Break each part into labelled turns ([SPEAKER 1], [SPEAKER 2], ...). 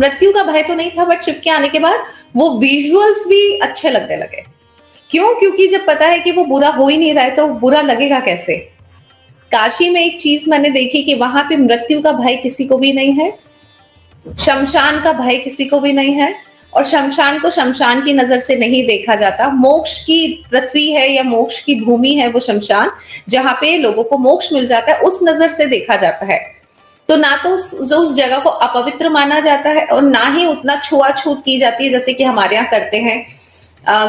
[SPEAKER 1] मृत्यु का भय तो नहीं था, बट शिव के आने के बाद वो विजुअल्स भी अच्छे लगने लगे। क्यों? क्योंकि जब पता है कि वो बुरा हो ही नहीं रहा है तो बुरा लगेगा कैसे। काशी में एक चीज मैंने देखी कि वहां पे मृत्यु का भय किसी को भी नहीं है, शमशान का भय किसी को भी नहीं है, और शमशान को शमशान की नजर से नहीं देखा जाता। मोक्ष की पृथ्वी है या मोक्ष की भूमि है वो शमशान, जहां पे लोगों को मोक्ष मिल जाता है, उस नजर से देखा जाता है। तो ना तो उस जगह को अपवित्र माना जाता है और ना ही उतना छुआछूत की जाती है जैसे कि हमारे यहाँ करते हैं।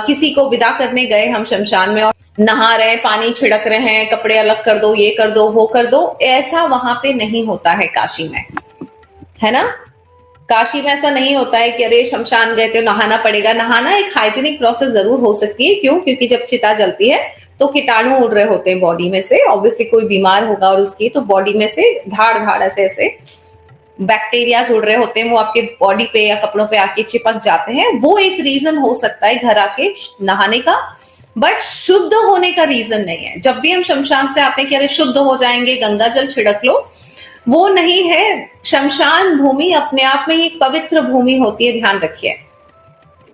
[SPEAKER 1] किसी को विदा करने गए हम शमशान में और नहा रहे हैं, पानी छिड़क रहे हैं, कपड़े अलग कर दो, ये कर दो, वो कर दो, ऐसा वहां पे नहीं होता है काशी में, है ना। काशी में ऐसा नहीं होता है कि अरे शमशान गए थे नहाना पड़ेगा। नहाना एक हाइजीनिक प्रोसेस जरूर हो सकती है। क्यों? क्योंकि जब चिता जलती है तो कीटाणु उड़ रहे होते हैं बॉडी में से, ऑब्वियसली कोई बीमार होगा और उसकी तो बॉडी में से धाड़ धाड़ ऐसे ऐसे बैक्टीरिया उड़ रहे होते हैं, वो आपके बॉडी पे या कपड़ों पे आके चिपक जाते हैं। वो एक रीजन हो सकता है घर आके नहाने का, बट शुद्ध होने का रीजन नहीं है। जब भी हम शमशान से आते हैं कि अरे शुद्ध हो जाएंगे, गंगा जल छिड़क लो, वो नहीं है। शमशान भूमि अपने आप में एक पवित्र भूमि होती है, ध्यान रखिए।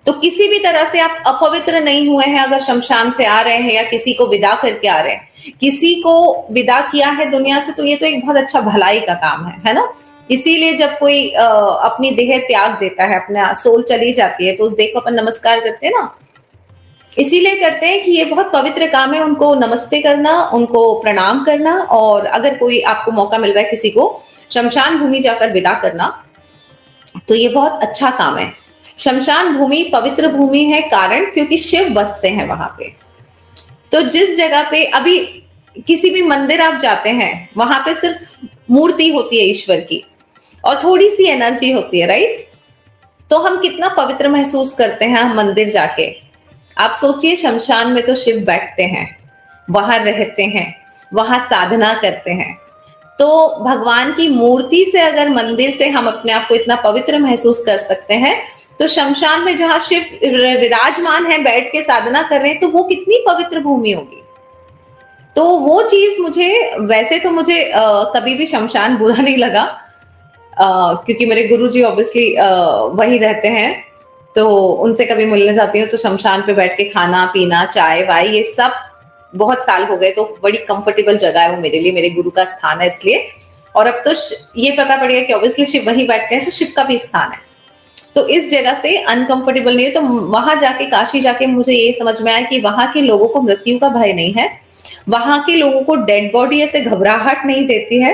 [SPEAKER 1] तो किसी भी तरह से आप अपवित्र नहीं हुए हैं अगर शमशान से आ रहे हैं या किसी को विदा करके आ रहे हैं। किसी को विदा किया है दुनिया से तो ये तो एक बहुत अच्छा भलाई का काम है ना। इसीलिए जब कोई अपनी देह त्याग देता है, अपना सोल चली जाती है, तो उस देह को अपन नमस्कार करते हैं ना, इसीलिए करते हैं कि ये बहुत पवित्र काम है। उनको नमस्ते करना, उनको प्रणाम करना, और अगर कोई आपको मौका मिल रहा है किसी को शमशान भूमि जाकर विदा करना, तो ये बहुत अच्छा काम है। शमशान भूमि पवित्र भूमि है, कारण क्योंकि शिव बसते हैं वहां पे। तो जिस जगह पे अभी किसी भी मंदिर आप जाते हैं, वहां पे सिर्फ मूर्ति होती है ईश्वर की और थोड़ी सी एनर्जी होती है, राइट। तो हम कितना पवित्र महसूस करते हैं हम मंदिर जाके। आप सोचिए, शमशान में तो शिव बैठते हैं, वहां रहते हैं, वहां साधना करते हैं। तो भगवान की मूर्ति से अगर मंदिर से हम अपने आप को इतना पवित्र महसूस कर सकते हैं, तो शमशान में जहां शिव विराजमान है, बैठ के साधना कर रहे हैं, तो वो कितनी पवित्र भूमि होगी। तो वो चीज मुझे, वैसे तो मुझे कभी भी शमशान बुरा नहीं लगा, क्योंकि मेरे गुरुजी ऑब्वियसली वही रहते हैं, तो उनसे कभी मिलने जाती हूँ तो शमशान पे बैठ के खाना पीना, चाय वाय, ये सब बहुत साल हो गए, तो बड़ी कंफर्टेबल जगह है वो मेरे लिए, मेरे गुरु का स्थान है इसलिए। और अब तो ये पता पड़ गया कि ऑब्वियसली शिव वही बैठते हैं, तो शिव का भी स्थान है, तो इस जगह से अनकंफर्टेबल नहीं है। तो वहां जाके, काशी जाके मुझे ये समझ में आया कि वहां के लोगों को मृत्यु का भय नहीं है, वहां के लोगों को डेड बॉडी ऐसे घबराहट नहीं देती है।